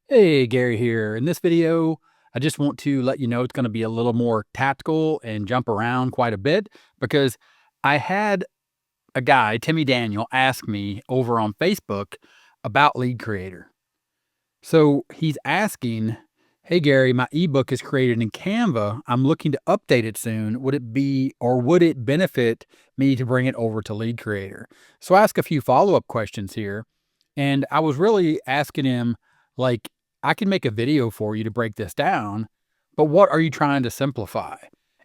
Hey, Gary here. In this video, I just want to let you know it's going to be a little more tactical and jump around quite a bit because I had a guy, Timmy Daniel, ask me over on Facebook about Lead Creator. So he's asking, hey, Gary, my ebook is created in Canva. I'm looking to update it soon. Would it be or would it benefit me to bring it over to Lead Creator? So I ask a few follow-up questions here. And I was really asking him, like, I can make a video for you to break this down, but what are you trying to simplify?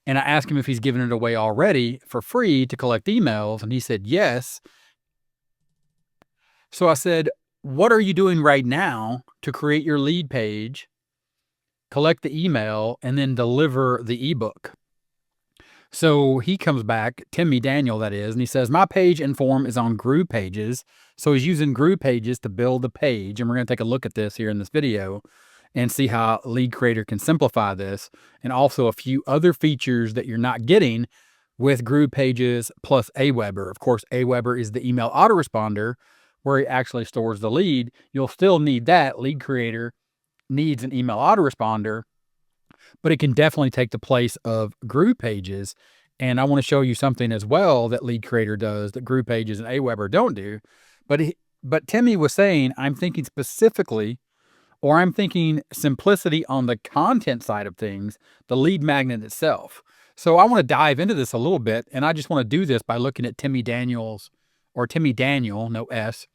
And I asked him if he's given it away already for free to collect emails. And he said, yes. So I said, what are you doing right now to create your lead page, collect the email, and then deliver the ebook? So he comes back, Timmy Daniel that is, and he says, my page and form is on GroovePages. So he's using GroovePages to build the page. And we're going to take a look at this here in this video and see how Lead Creator can simplify this. And also a few other features that you're not getting with GroovePages plus Aweber. Of course, Aweber is the email autoresponder where he actually stores the lead. You'll still need that. Lead Creator needs an email autoresponder, but it can definitely take the place of GroovePages. And I want to show you something as well that Lead Creator does that GroovePages and Aweber don't do. But Timmy was saying, I'm thinking specifically, or I'm thinking simplicity on the content side of things, the lead magnet itself. So I want to dive into this a little bit, and I just want to do this by looking at Timmy Daniel, no S.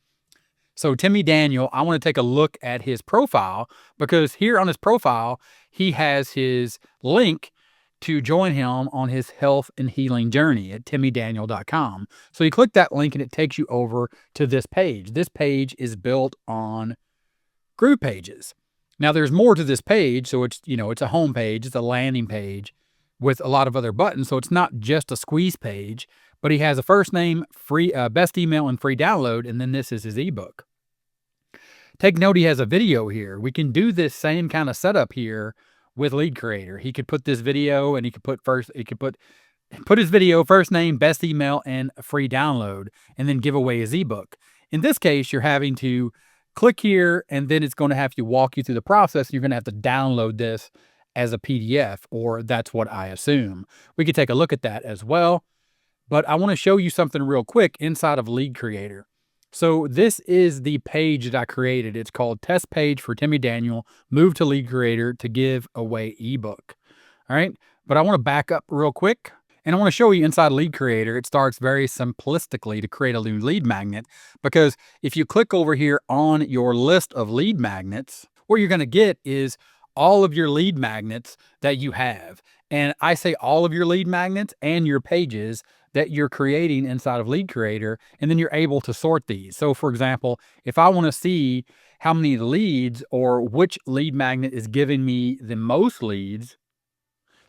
So Timmy Daniel, I want to take a look at his profile because here on his profile, he has his link to join him on his health and healing journey at timmydaniel.com. So you click that link and it takes you over to this page. This page is built on GroovePages. Now there's more to this page. So it's a home page, it's a landing page with a lot of other buttons. So it's not just a squeeze page, but he has a first name, free, best email and free download. And then this is his ebook. Take note, he has a video here. We can do this same kind of setup here with Lead Creator. He could put this video and he could put his video, first name, best email, and a free download, and then give away his ebook. In this case, you're having to click here, and then it's going to have to walk you through the process. You're going to have to download this as a PDF, or that's what I assume. We could take a look at that as well. But I want to show you something real quick inside of Lead Creator. So this is the page that I created. It's called Test Page for Timmy Daniel, Move to Lead Creator to Give Away Ebook. All right. But I want to back up real quick. And I want to show you inside Lead Creator, it starts very simplistically to create a new lead magnet. Because if you click over here on your list of lead magnets, what you're going to get is all of your lead magnets that you have. And I say all of your lead magnets and your pages that you're creating inside of Lead Creator, and then you're able to sort these. So for example, if I want to see how many leads or which lead magnet is giving me the most leads,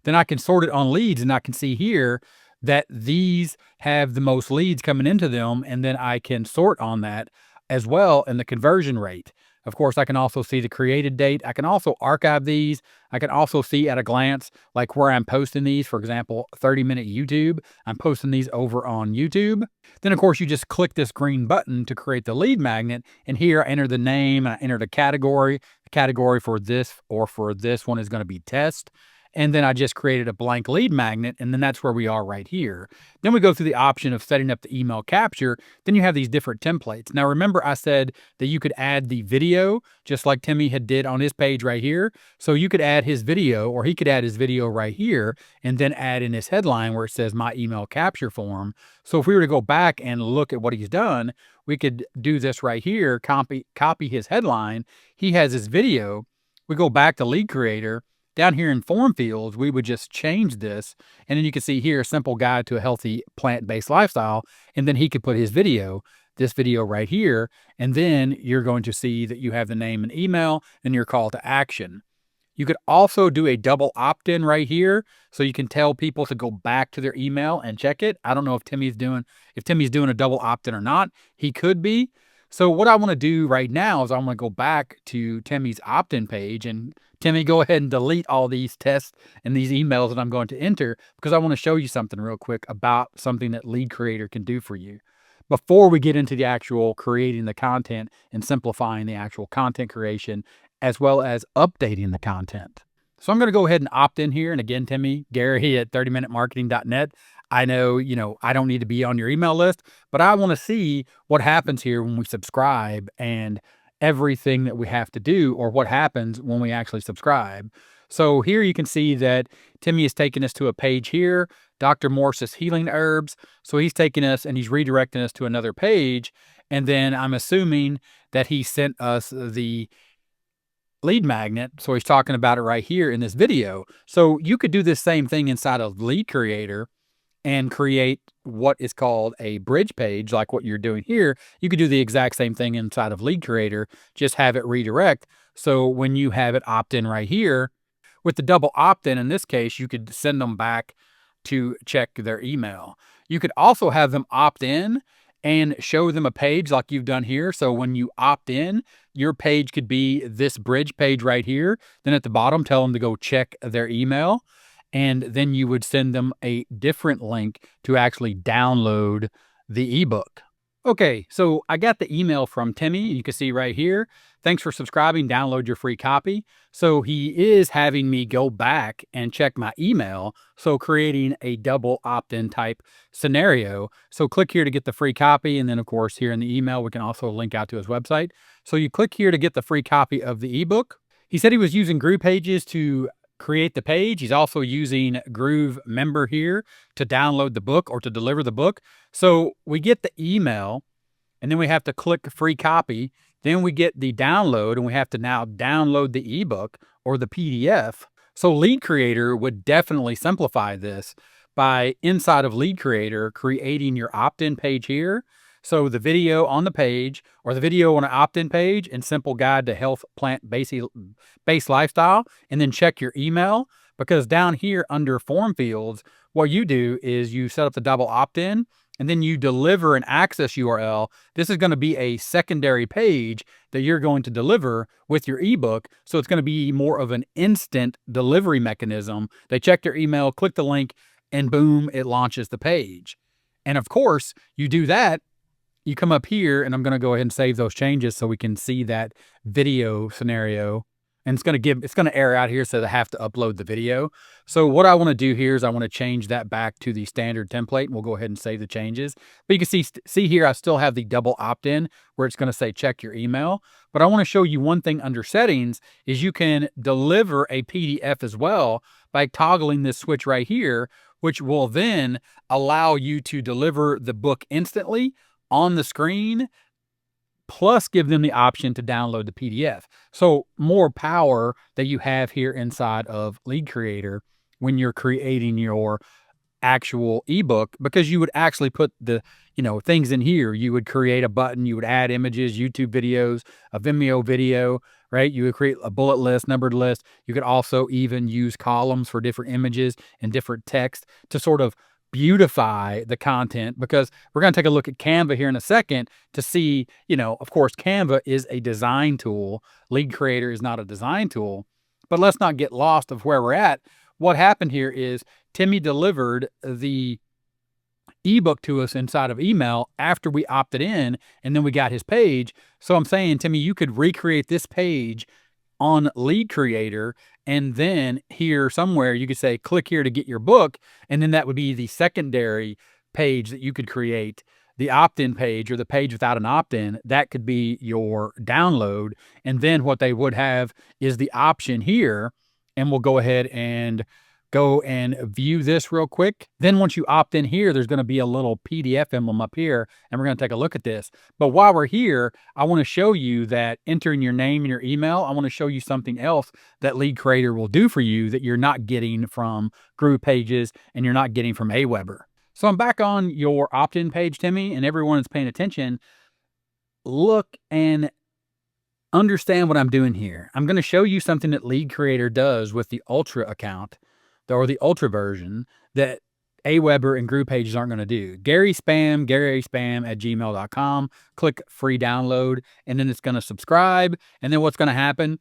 then I can sort it on leads, and I can see here that these have the most leads coming into them, and then I can sort on that as well in the conversion rate. Of course, I can also see the created date. I can also archive these. I can also see at a glance, like where I'm posting these. For example, 30-minute YouTube. I'm posting these over on YouTube. Then, of course, you just click this green button to create the lead magnet. And here I enter the name, and I enter the category. The category for this or for this one is going to be test. And then I just created a blank lead magnet, and then that's where we are right here. Then we go through the option of setting up the email capture. Then you have these different templates. Now, remember I said that you could add the video, just like Timmy had did on his page right here. So you could add his video, or he could add his video right here, and then add in his headline where it says my email capture form. So if we were to go back and look at what he's done, we could do this right here, copy his headline. He has his video. We go back to Lead Creator. Down here in form fields, we would just change this. And then you can see here, simple guide to a healthy plant-based lifestyle. And then he could put his video, this video right here. And then you're going to see that you have the name and email and your call to action. You could also do a double opt-in right here. So you can tell people to go back to their email and check it. I don't know if Timmy's doing a double opt-in or not. He could be. So what I want to do right now is I'm going to go back to Timmy's opt-in page, and Timmy, go ahead and delete all these tests and these emails that I'm going to enter, because I want to show you something real quick about something that Lead Creator can do for you. Before we get into the actual creating the content and simplifying the actual content creation as well as updating the content. So I'm going to go ahead and opt in here. And again, Timmy, Gary at 30minutemarketing.net. I know, I don't need to be on your email list, but I want to see what happens here when we subscribe and everything that we have to do, or what happens when we actually subscribe. So here you can see that Timmy is taking us to a page here, Dr. Morse's Healing Herbs. So he's taking us and he's redirecting us to another page. And then I'm assuming that he sent us the lead magnet. So he's talking about it right here in this video. So you could do this same thing inside of Lead Creator and create what is called a bridge page, like what you're doing here. You could do the exact same thing inside of Lead Creator, just have it redirect. So when you have it opt in right here, with the double opt-in, in this case, you could send them back to check their email. You could also have them opt in and show them a page like you've done here. So when you opt in, your page could be this bridge page right here. Then at the bottom, tell them to go check their email. And then you would send them a different link to actually download the ebook. Okay, so I got the email from Timmy. You can see right here. Thanks for subscribing. Download your free copy. So he is having me go back and check my email. So creating a double opt-in type scenario. So click here to get the free copy. And then of course, here in the email, we can also link out to his website. So you click here to get the free copy of the ebook. He said he was using GroovePages to create the page. He's also using Groove Member here to download the book or to deliver the book. So we get the email and then we have to click free copy. Then we get the download and we have to now download the ebook or the PDF. So Lead Creator would definitely simplify this by inside of Lead Creator creating your opt-in page here. So the video on the page or the video on an opt-in page and simple guide to health plant-based lifestyle, and then check your email, because down here under form fields, what you do is you set up the double opt-in and then you deliver an access URL. This is going to be a secondary page that you're going to deliver with your ebook. So it's going to be more of an instant delivery mechanism. They check their email, click the link, and boom, it launches the page. And of course, you do that. You come up here, and I'm going to go ahead and save those changes so we can see that video scenario. And it's going to error out here, so they have to upload the video. So what I want to do here is I want to change that back to the standard template, and we'll go ahead and save the changes. But you can see here, I still have the double opt-in where it's going to say check your email. But I want to show you one thing under settings is you can deliver a PDF as well by toggling this switch right here, which will then allow you to deliver the book instantly on the screen, plus give them the option to download the PDF. So more power that you have here inside of Lead Creator when you're creating your actual ebook, because you would actually put the things in here. You would create a button, you would add images, YouTube videos, a Vimeo video, right? You would create a bullet list, numbered list. You could also even use columns for different images and different text to sort of beautify the content, because we're going to take a look at Canva here in a second to see, of course, Canva is a design tool. Lead Creator is not a design tool, but let's not get lost of where we're at. What happened here is Timmy delivered the ebook to us inside of email after we opted in, and then we got his page. So I'm saying, Timmy, you could recreate this page on Lead Creator, and then here somewhere you could say click here to get your book, and then that would be the secondary page that you could create. The opt-in page, or the page without an opt-in, that could be your download. And then what they would have is the option here, and we'll go ahead and go and view this real quick. Then once you opt in here, there's going to be a little PDF emblem up here, and we're going to take a look at this. But while we're here, I want to show you that entering your name and your email, I want to show you something else that Lead Creator will do for you that you're not getting from GroovePages and you're not getting from Aweber. So I'm back on your opt-in page, Timmy, and everyone that's paying attention, look and understand what I'm doing here. I'm going to show you something that Lead Creator does with the Ultra account, or the Ultra version, that Aweber and GroovePages aren't going to do. GarySpam@gmail.com. Click free download, and then it's going to subscribe. And then what's going to happen?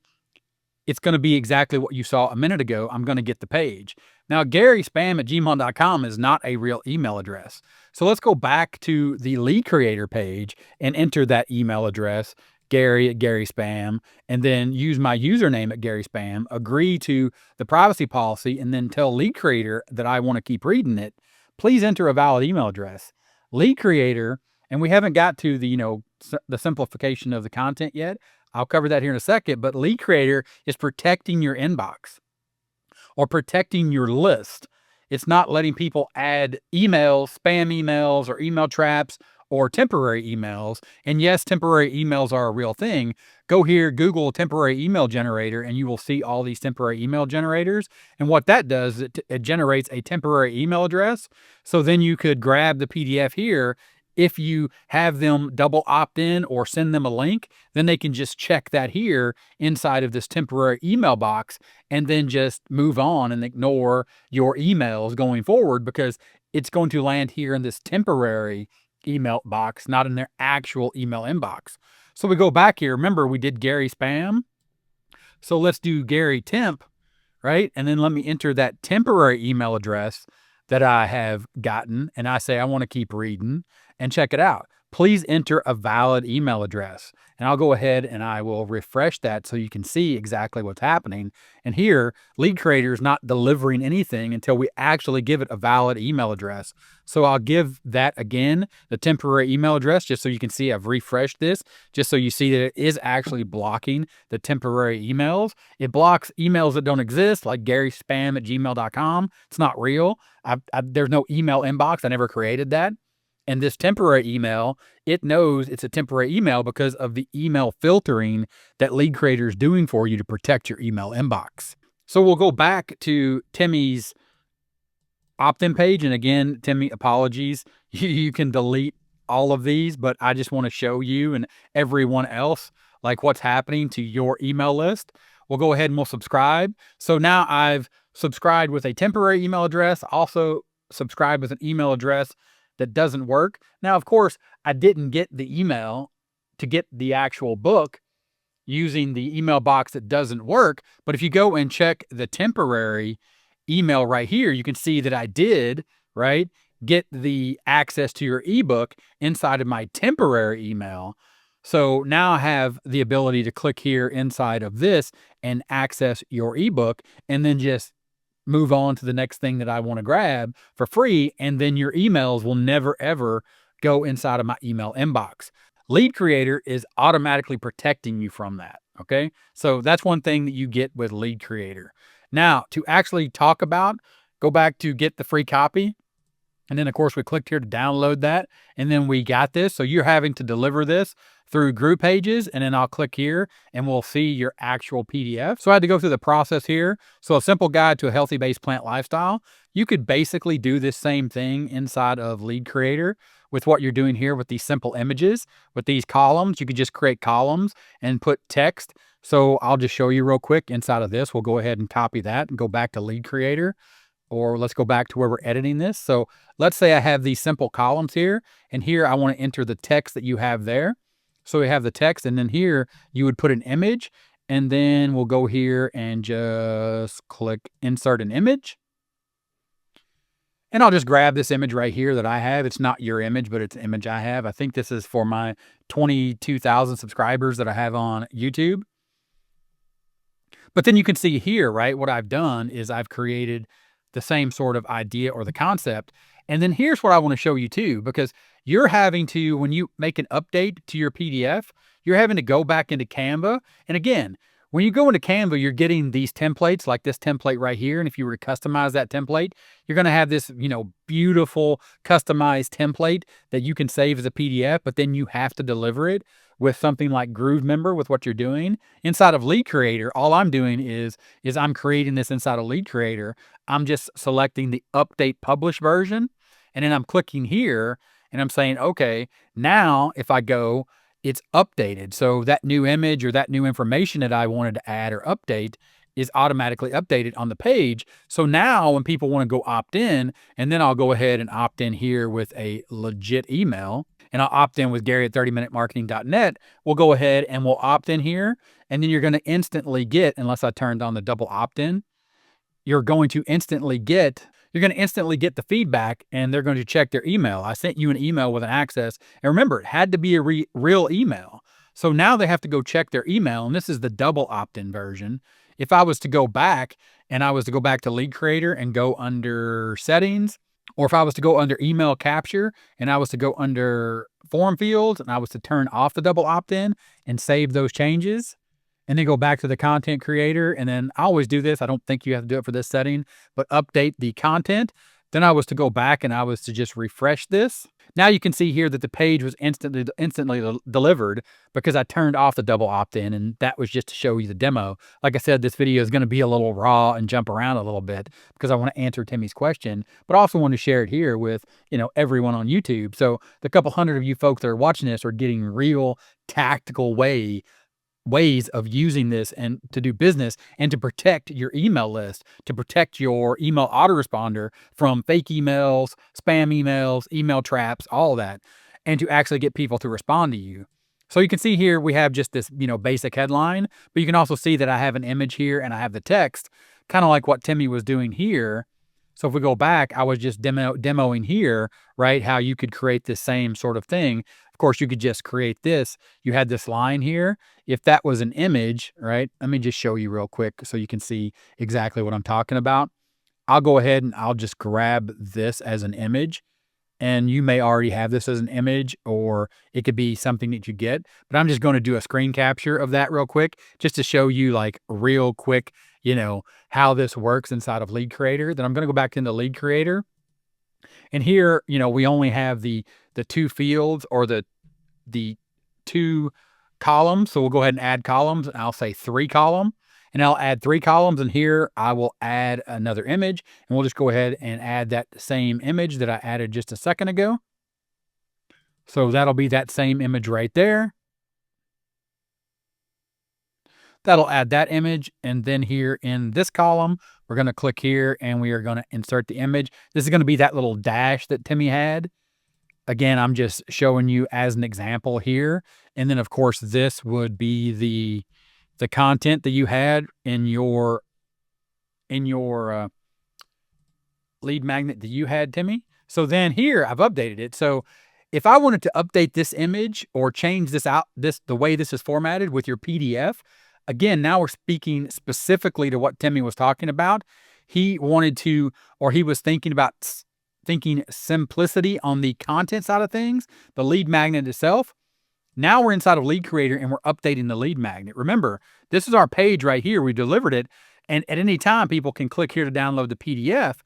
It's going to be exactly what you saw a minute ago. I'm going to get the page. Now, GarySpam@gmail.com is not a real email address. So let's go back to the Lead Creator page and enter that email address, Gary at Gary Spam, and then use my username at Gary Spam, agree to the privacy policy, and then tell Lead Creator that I want to keep reading it, please enter a valid email address. Lead Creator, and we haven't got to the, the simplification of the content yet. I'll cover that here in a second, but Lead Creator is protecting your inbox or protecting your list. It's not letting people add emails, spam emails, or email traps, or temporary emails. And yes, temporary emails are a real thing. Go here, Google temporary email generator, and you will see all these temporary email generators. And what that does, it generates a temporary email address. So then you could grab the PDF here. If you have them double opt in or send them a link, then they can just check that here inside of this temporary email box and then just move on and ignore your emails going forward, because it's going to land here in this temporary email box, not in their actual email inbox. So we go back here. Remember, we did Gary Spam. So let's do Gary Temp, right? And then let me enter that temporary email address that I have gotten. And I say, I want to keep reading, and check it out. Please enter a valid email address. And I'll go ahead and I will refresh that so you can see exactly what's happening. And here, Lead Creator is not delivering anything until we actually give it a valid email address. So I'll give that again, the temporary email address, just so you can see I've refreshed this, just so you see that it is actually blocking the temporary emails. It blocks emails that don't exist, like GarySpam@gmail.com. It's not real. There's no email inbox. I never created that. And this temporary email, it knows it's a temporary email because of the email filtering that Lead Creator is doing for you to protect your email inbox. So we'll go back to Timmy's opt-in page. And again, Timmy, apologies. You can delete all of these, but I just want to show you and everyone else like what's happening to your email list. We'll go ahead and we'll subscribe. So now I've subscribed with a temporary email address, also subscribed with an email address that doesn't work. Now, of course, I didn't get the email to get the actual book using the email box that doesn't work. But if you go and check the temporary email right here, you can see that I did, right, get the access to your ebook inside of my temporary email. So now I have the ability to click here inside of this and access your ebook, and then just move on to the next thing that I want to grab for free. And then your emails will never, ever go inside of my email inbox. Lead Creator is automatically protecting you from that. Okay. So that's one thing that you get with Lead Creator. Now, to actually talk about, go back to get the free copy. And then of course we clicked here to download that, and then we got this. So you're having to deliver this through GroovePages, and then I'll click here and we'll see your actual PDF. So I had to go through the process here. So a simple guide to a healthy based plant lifestyle. You could basically do this same thing inside of Lead Creator with what you're doing here with these simple images, with these columns. You could just create columns and put text. So I'll just show you real quick inside of this. We'll go ahead and copy that and go back to Lead Creator. Or let's go back to where we're editing this. So let's say I have these simple columns here, and here I want to enter the text that you have there. So we have the text, and then here you would put an image, and then we'll go here and just click insert an image. And I'll just grab this image right here that I have. It's not your image, but it's an image I have. I think this is for my 22,000 subscribers that I have on YouTube. But then you can see here, right, what I've done is I've created the same sort of idea or the concept. And then here's what I want to show you too, because you're having to, when you make an update to your PDF, you're having to go back into Canva. And again, when you go into Canva, you're getting these templates like this template right here. And if you were to customize that template, you're going to have this, beautiful customized template that you can save as a PDF, but then you have to deliver it with something like GrooveMember with what you're doing. Inside of Lead Creator, all I'm doing is I'm creating this inside of Lead Creator. I'm just selecting the update publish version, and then I'm clicking here and I'm saying, okay, now if I go, it's updated. So that new image or that new information that I wanted to add or update is automatically updated on the page. So now when people want to go opt in, and then I'll go ahead and opt in here with a legit email, and I'll opt in with Gary@30minutemarketing.net. We'll go ahead and we'll opt in here, and then you're going to instantly get, unless I turned on the double opt-in, you're going to instantly get the feedback, and they're going to check their email. I sent you an email with an access, and remember, it had to be a real email. So now they have to go check their email, and this is the double opt-in version. If I was to go back and I was to go back to Lead Creator and go under settings, or if I was to go under email capture and I was to go under form fields and I was to turn off the double opt-in and save those changes, and then go back to the content creator, and then I always do this. I don't think you have to do it for this setting, but update the content. Then I was to go back and I was to just refresh this. Now you can see here that the page was instantly delivered because I turned off the double opt-in, and that was just to show you the demo. Like I said, this video is going to be a little raw and jump around a little bit because I want to answer Timmy's question, but I also want to share it here with, everyone on YouTube. So the couple hundred of you folks that are watching this are getting real tactical ways of using this and to do business and to protect your email list, to protect your email autoresponder from fake emails, spam emails, email traps, all that, and to actually get people to respond to you. So you can see here we have just this, basic headline, but you can also see that I have an image here and I have the text, kind of like what Timmy was doing here. So if we go back, I was just demoing here, right? How you could create this same sort of thing. Of course, you could just create this. You had this line here. If that was an image, right? Let me just show you real quick so you can see exactly what I'm talking about. I'll go ahead and I'll just grab this as an image. And you may already have this as an image, or it could be something that you get. But I'm just going to do a screen capture of that real quick just to show you like real quick, how this works inside of Lead Creator. Then I'm going to go back into Lead Creator. And here, we only have the two fields or the two columns. So we'll go ahead and add columns. And I'll say 3 column. And I'll add 3 columns. And here I will add another image. And we'll just go ahead and add that same image that I added just a second ago. So that'll be that same image right there. That'll add that image. And then here in this column, we're going to click here and we are going to insert the image. This is going to be that little dash that Timmy had. Again, I'm just showing you as an example here. And then of course, this would be the content that you had in your lead magnet that you had, Timmy. So then here I've updated it. So if I wanted to update this image or change this out, the way this is formatted with your PDF, again, now we're speaking specifically to what Timmy was talking about. He wanted to, or he was thinking simplicity on the content side of things, the lead magnet itself. Now we're inside of Lead Creator and we're updating the lead magnet. Remember, this is our page right here. We delivered it. And at any time, people can click here to download the PDF.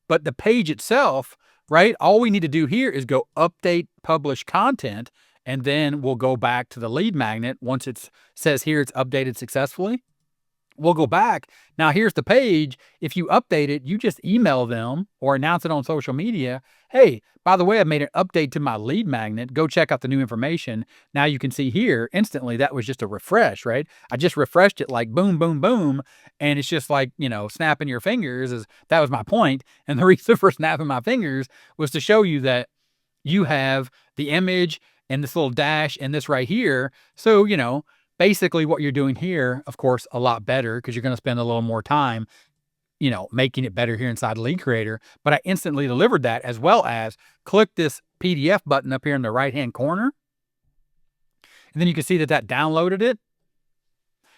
But the page itself, right, all we need to do here is go update, publish content, and then we'll go back to the lead magnet. Once it says here it's updated successfully, we'll go back. Now here's the page. If you update it, you just email them or announce it on social media. Hey, by the way, I've made an update to my lead magnet. Go check out the new information. Now you can see here instantly that was just a refresh, right? I just refreshed it like boom, boom, boom. And it's just like, snapping your fingers. That was my point. And the reason for snapping my fingers was to show you that you have the image and this little dash and this right here. So, basically what you're doing here, of course, a lot better because you're going to spend a little more time, making it better here inside Lead Creator. But I instantly delivered that, as well as click this PDF button up here in the right-hand corner. And then you can see that downloaded it.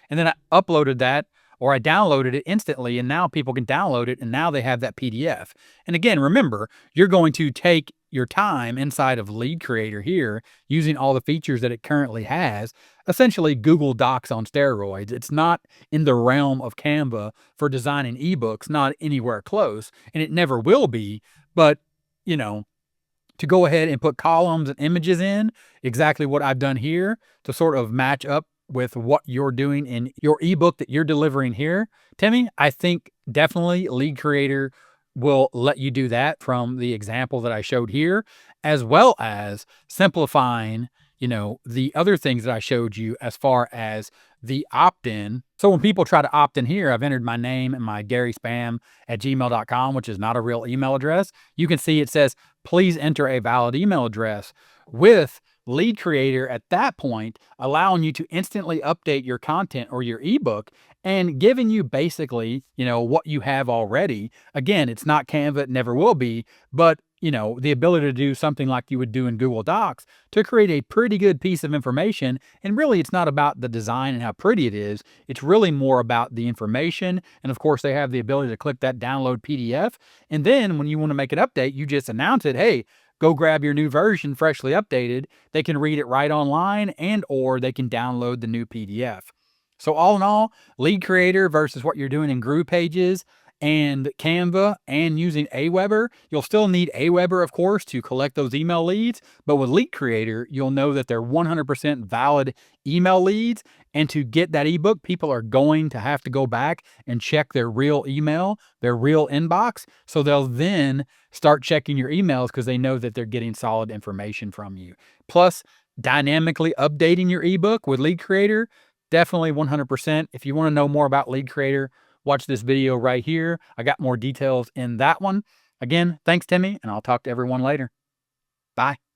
And then I uploaded that, or I downloaded it instantly, and now people can download it, and now they have that PDF. And again, remember, you're going to take your time inside of Lead Creator here, using all the features that it currently has, essentially Google Docs on steroids. It's not in the realm of Canva for designing ebooks, not anywhere close, and it never will be. But, to go ahead and put columns and images in, exactly what I've done here to sort of match up with what you're doing in your ebook that you're delivering here, Timmy, I think definitely Lead Creator will let you do that from the example that I showed here, as well as simplifying, the other things that I showed you as far as the opt-in. So when people try to opt in here, I've entered my name and my garyspam@gmail.com, which is not a real email address. You can see it says, please enter a valid email address. With Lead Creator at that point, allowing you to instantly update your content or your ebook and giving you basically, what you have already. Again, it's not Canva, it never will be, but the ability to do something like you would do in Google Docs to create a pretty good piece of information. And really, it's not about the design and how pretty it is. It's really more about the information. And of course, they have the ability to click that download PDF. And then when you want to make an update, you just announce it. Hey, go grab your new version, freshly updated. They can read it right online, and or they can download the new PDF. So all in all, Lead Creator versus what you're doing in GroovePages and Canva and using Aweber. You'll still need Aweber, of course, to collect those email leads. But with Lead Creator, you'll know that they're 100% valid email leads. And to get that ebook, people are going to have to go back and check their real email, their real inbox. So they'll then start checking your emails because they know that they're getting solid information from you. Plus, dynamically updating your ebook with Lead Creator, definitely 100%. If you want to know more about Lead Creator, watch this video right here. I got more details in that one. Again, thanks, Timmy, and I'll talk to everyone later. Bye.